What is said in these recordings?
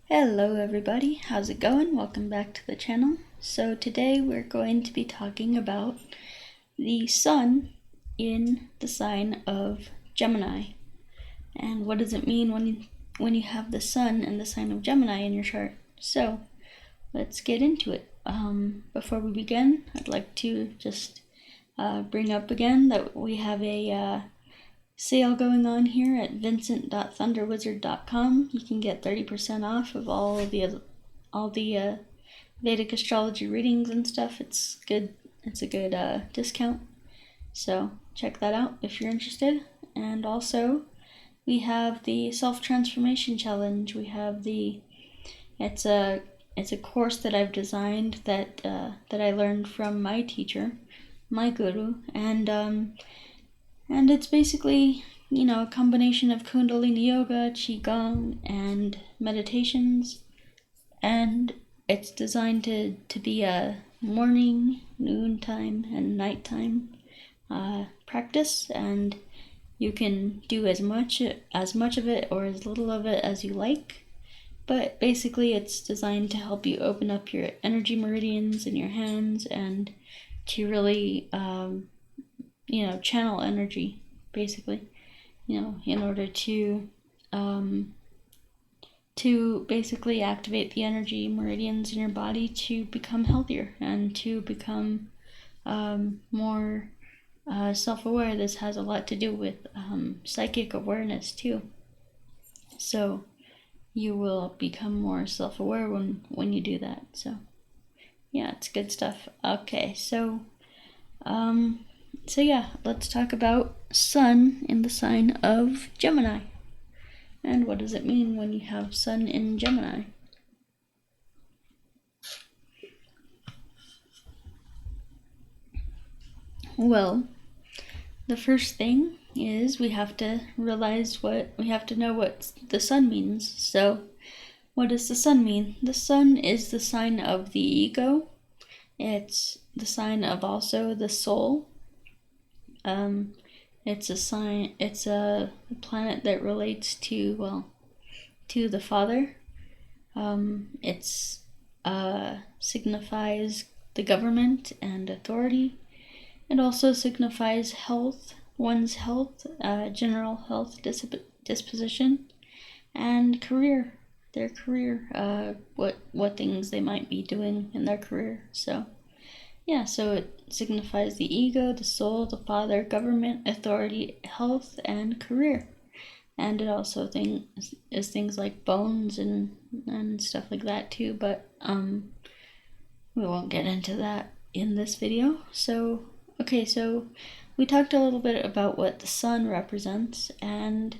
Hello everybody, how's it going? Welcome back to the channel. So today we're going to be talking about the sun in the sign of Gemini. And what does it mean when you have the sun in the sign of Gemini in your chart? So let's get into it. Before we begin, I'd like to just bring up again that we have a sale going on here at vincent.thunderwizard.com. You can get 30% off of all the Vedic astrology readings and stuff. It's good. It's a good discount. So check that out if you're interested. And also, we have the self-transformation challenge. We have it's a course that I've designed that I learned from my teacher, my guru, and it's basically, a combination of Kundalini Yoga, Qigong, and meditations. And it's designed to be a morning, noontime, and nighttime practice. And you can do as much of it or as little of it as you like. But basically, it's designed to help you open up your energy meridians in your hands and to really channel energy, basically, in order to basically activate the energy meridians in your body to become healthier and to become more self-aware. This has a lot to do with psychic awareness too. So you will become more self-aware when you do that. So yeah, it's good stuff. Okay, so let's talk about sun in the sign of Gemini. And what does it mean when you have sun in Gemini? Well, the first thing is we have to know what the sun means. So what does the sun mean? The sun is the sign of the ego. It's the sign of also the soul. It's a planet that relates to the Father. It signifies the government and authority. It also signifies health, one's health, general health disposition, and career, their career, what things they might be doing in their career. So it signifies the ego, the soul, the Father, government, authority, health, and career. And it also is things like bones and stuff like that too, but we won't get into that in this video. So we talked a little bit about what the sun represents, and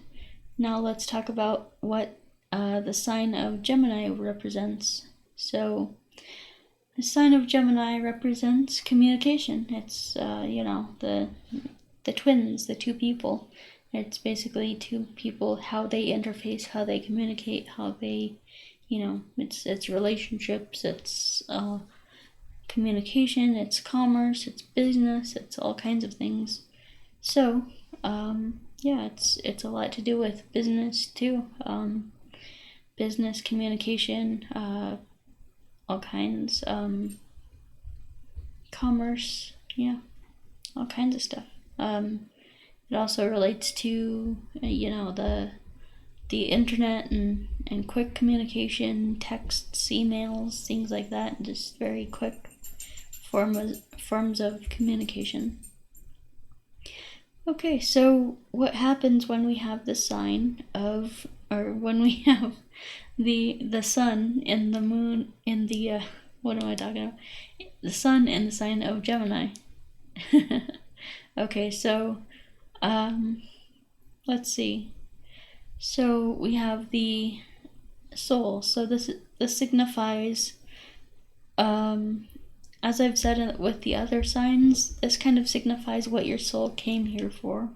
now let's talk about what the sign of Gemini represents. So the sign of Gemini represents communication. It's, the twins, the two people. It's basically two people, how they interface, how they communicate, how they, it's relationships, it's communication, it's commerce, it's business, it's all kinds of things. So, it's a lot to do with business too. Business, communication, all kinds, commerce, all kinds of stuff. It also relates to, the internet and quick communication, texts, emails, things like that, just very quick forms of communication. Okay, so what happens when we have the sign of, or when we have the sun and the moon in the what am I talking about? The sun in the sign of Gemini. Okay, so let's see. So we have the soul. So this signifies, as I've said with the other signs, this kind of signifies what your soul came here for,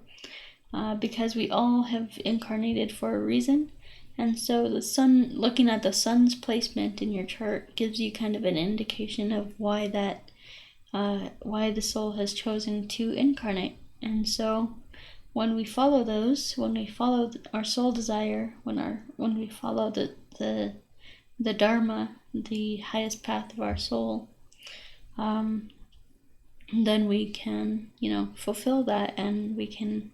because we all have incarnated for a reason. And so the sun, looking at the sun's placement in your chart, gives you kind of an indication of why the soul has chosen to incarnate. And so when we follow those, when we follow our soul desire, when we follow the the Dharma, the highest path of our soul, then we can, fulfill that, and we can,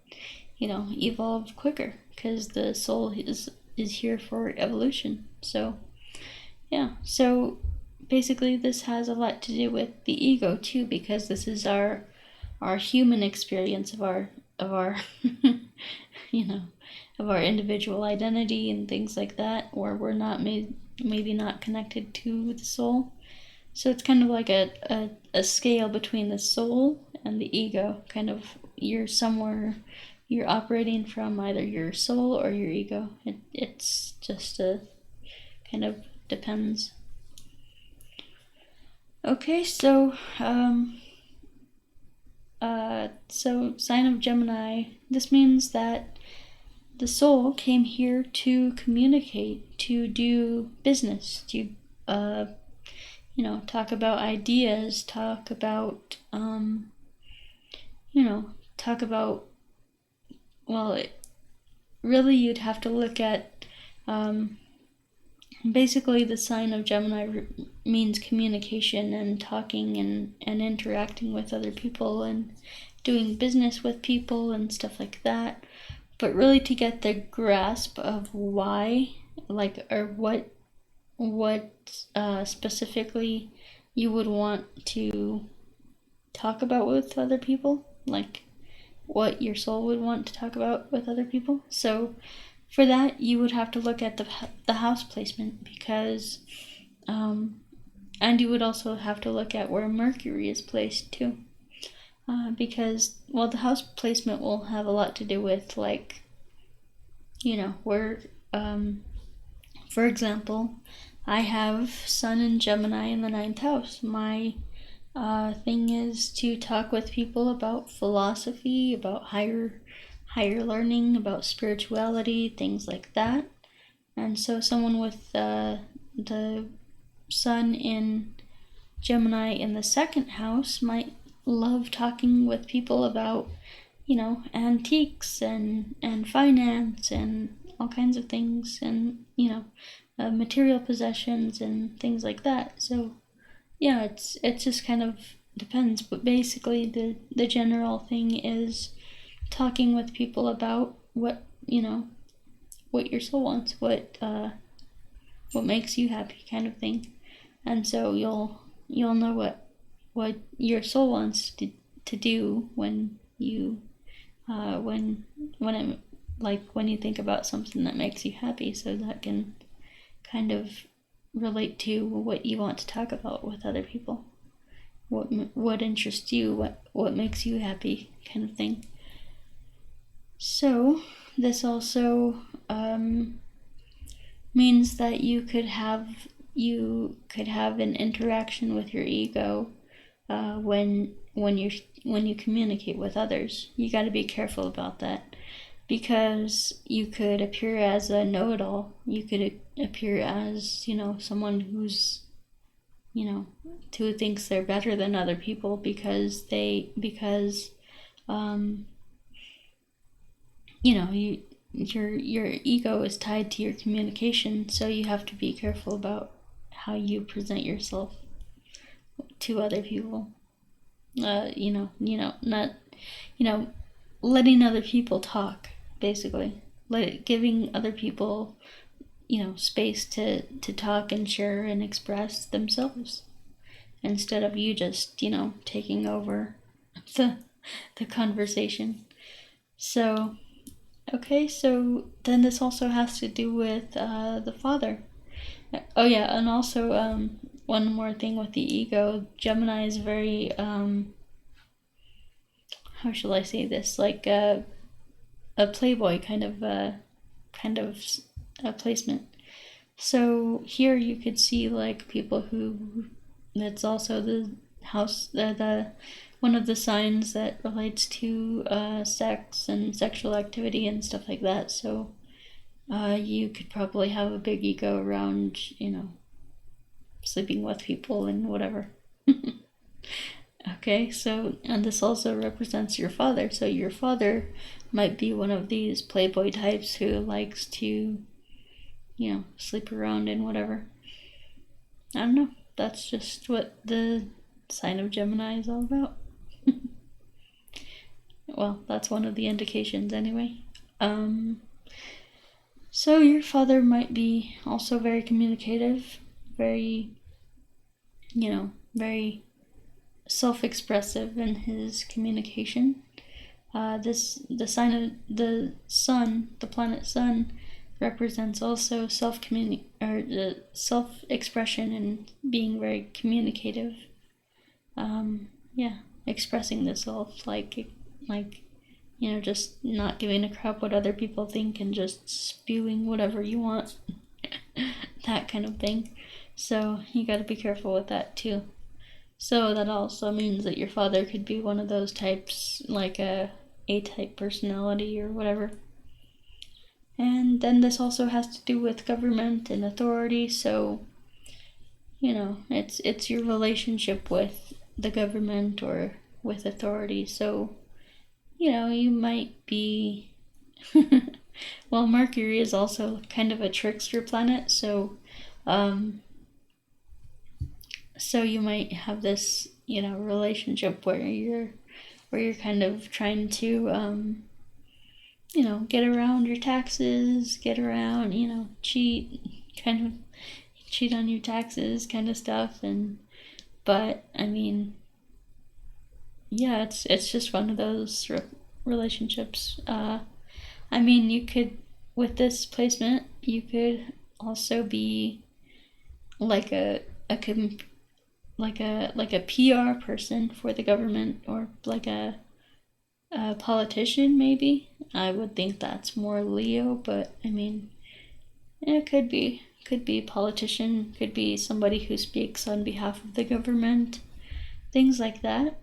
evolve quicker, because the soul is here for evolution. So, yeah. So basically, this has a lot to do with the ego too, because this is our human experience of our of our individual identity and things like that, where we're not maybe not connected to the soul. So it's kind of like a scale between the soul and the ego. Kind of, you're operating from either your soul or your ego. It's just a kind of depends. Okay, so sign of Gemini. This means that the soul came here to communicate, to do business, to talk about ideas, talk about really you'd have to look at basically the sign of Gemini means communication and talking and interacting with other people and doing business with people and stuff like that. But really, to get the grasp of why, or what specifically you would want to talk about with other people, like what your soul would want to talk about with other people. So for that, you would have to look at the house placement, because and you would also have to look at where Mercury is placed too, because the house placement will have a lot to do with, like, where for example, I have Sun and Gemini in the 9th house. My thing is to talk with people about philosophy, about higher learning, about spirituality, things like that. And so someone with the Sun in Gemini in the 2nd house might love talking with people about, antiques and finance and all kinds of things, and material possessions and things like that. So yeah, it's just kind of depends, but basically the general thing is talking with people about what your soul wants, what makes you happy, kind of thing. And so you'll know what your soul wants to do when you when you think about something that makes you happy, so that can kind of relate to what you want to talk about with other people, what interests you, what makes you happy, kind of thing. So this also means that you could have an interaction with your ego when you communicate with others. You got to be careful about that, because you could appear as a know-it-all. You could appear as, someone who thinks they're better than other people because your ego is tied to your communication, so you have to be careful about how you present yourself to other people. Not letting other people talk, basically. Giving other people, space to talk and share and express themselves, instead of you just, taking over the conversation. So, okay, so then this also has to do with the father. Oh yeah, and also one more thing with the ego. Gemini is very how shall I say this? Like a playboy kind of placement. So here you could see like people who, that's also the house, the one of the signs that relates to sex and sexual activity and stuff like that. So you could probably have a big ego around, sleeping with people and whatever. Okay, so, and this also represents your father. So your father might be one of these playboy types who likes to, sleep around and whatever. I don't know. That's just what the sign of Gemini is all about. Well, that's one of the indications anyway. So your father might be also very communicative, very, very self-expressive in his communication. The sign of the sun, the planet sun, represents also self-expression and being very communicative. Expressing the self, like just not giving a crap what other people think and just spewing whatever you want. That kind of thing. So you got to be careful with that too. So that also means that your father could be one of those types, like a A-type personality or whatever. And then this also has to do with government and authority, so it's your relationship with the government or with authority. So you might be well, Mercury is also kind of a trickster planet, so you might have this relationship where you're kind of trying to get around your taxes, get around, cheat on your taxes kind of stuff. But I mean, yeah, it's just one of those relationships. I mean, you could, with this placement, you could also be like a PR person for the government, or like a politician, maybe. I would think that's more Leo, but I mean, it could be a politician, could be somebody who speaks on behalf of the government, things like that.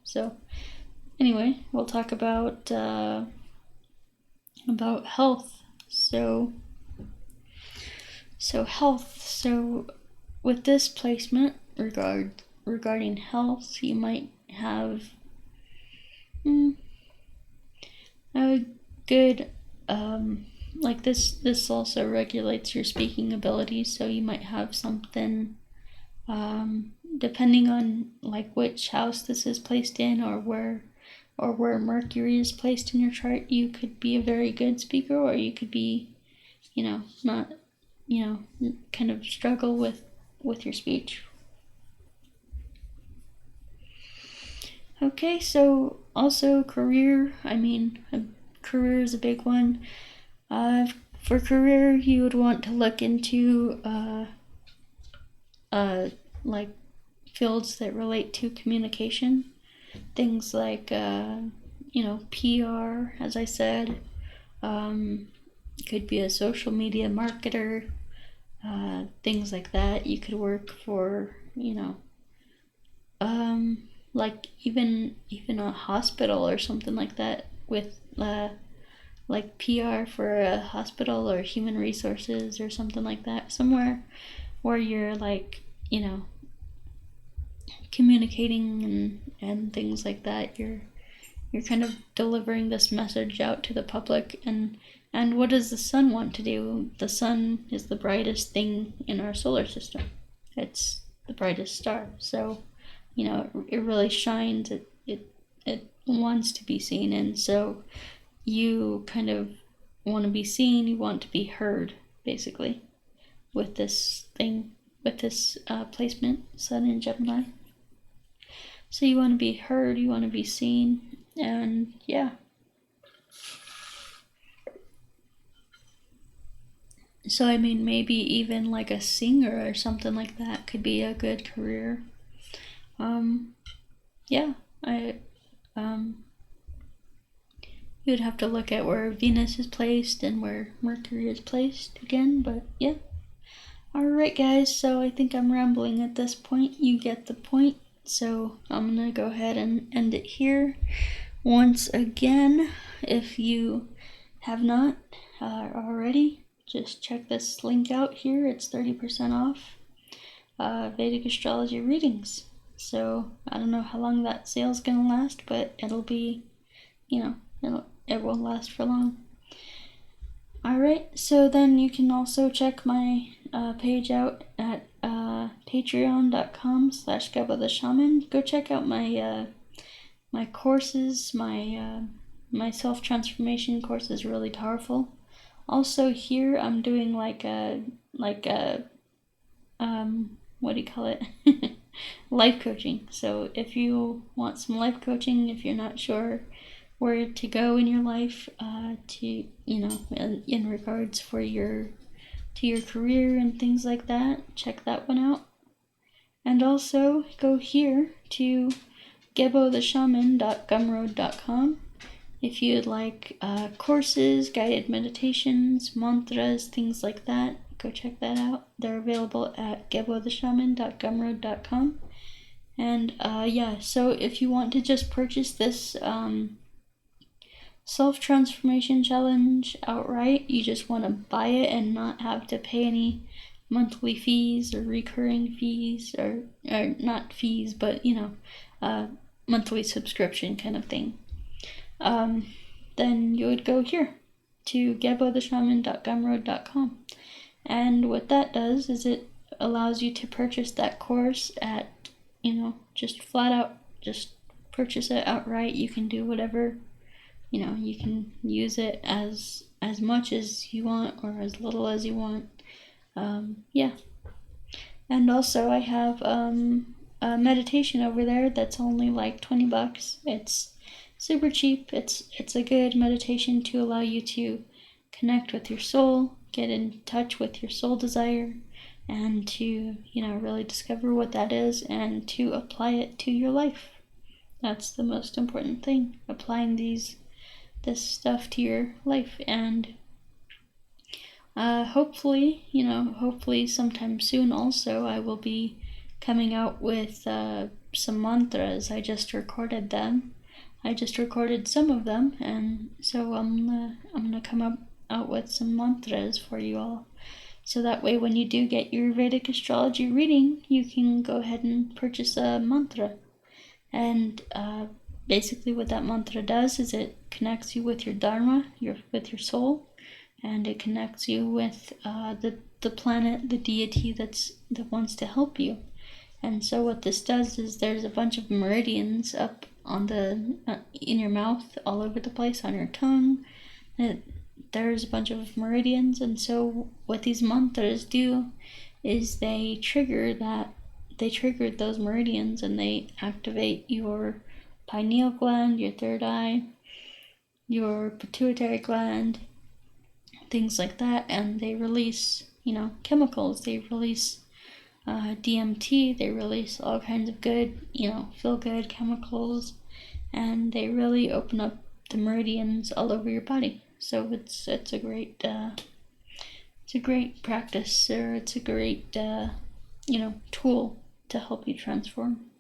So anyway, we'll talk about health. So health. So with this placement regarding health, you might have a good like this also regulates your speaking abilities, so you might have something depending on like which house this is placed in, or where Mercury is placed in your chart. You could be a very good speaker, or you could be not kind of struggle with your speech. Okay, so also career. I mean, career is a big one. For career, you would want to look into like fields that relate to communication, things like PR, as I said. Could be a social media marketer, things like that. You could work for like even a hospital or something like that, with like PR for a hospital or human resources or something like that, somewhere where you're like communicating and things like that. You're kind of delivering this message out to the public. And what does the sun want to do? The sun is the brightest thing in our solar system. It's the brightest star, so it really shines. It wants to be seen, and so you kind of want to be seen, you want to be heard, basically, with this placement, Sun in Gemini. So you want to be heard, you want to be seen, and yeah. So I mean, maybe even like a singer or something like that could be a good career. You'd have to look at where Venus is placed and where Mercury is placed again, but yeah. Alright guys, so I think I'm rambling at this point. You get the point. So I'm gonna go ahead and end it here. Once again, if you have not already, just check this link out here. It's 30% off Vedic Astrology readings. So I don't know how long that sale's gonna last, but it'll be, it won't last for long. Alright. Alright, so then you can also check my page out at patreon.com/Gebo the Shaman. Go check out my my courses. My self-transformation course is really powerful. Also here I'm doing like a what do you call it? Life coaching. So if you want some life coaching, if you're not sure where to go in your life, to in regards for your career and things like that, check that one out. And also go here to gebotheshaman.gumroad.com if you'd like courses, guided meditations, mantras, things like that. Go check that out. They're available at gebotheshaman.gumroad.com. And yeah, so if you want to just purchase this self-transformation challenge outright, you just want to buy it and not have to pay any monthly fees or recurring fees, or not fees, but monthly subscription kind of thing, then you would go here to gebotheshaman.gumroad.com. And what that does is it allows you to purchase that course at, just flat out, just purchase it outright. You can do whatever, you can use it as much as you want or as little as you want. Yeah. And also I have a meditation over there that's only like $20. It's super cheap. It's a good meditation to allow you to connect with your soul, get in touch with your soul desire, and to, really discover what that is and to apply it to your life. That's the most important thing, applying this stuff to your life. And hopefully sometime soon also I will be coming out with some mantras. I just recorded them. I just recorded some of them, and so I'm gonna come out with some mantras for you all. So that way when you do get your Vedic astrology reading, you can go ahead and purchase a mantra. And basically what that mantra does is it connects you with your dharma, with your soul, and it connects you with the planet, the deity that wants to help you. And so what this does is there's a bunch of meridians up on in your mouth, all over the place, on your tongue. There's a bunch of meridians, and so what these mantras do is they trigger those meridians, and they activate your pineal gland, your third eye, your pituitary gland, things like that, and they release, chemicals. They release DMT, they release all kinds of good, feel-good chemicals, and they really open up the meridians all over your body. So it's a great practice, or it's a great tool to help you transform.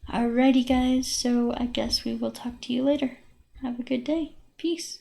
Alrighty guys, so I guess we will talk to you later. Have a good day. Peace.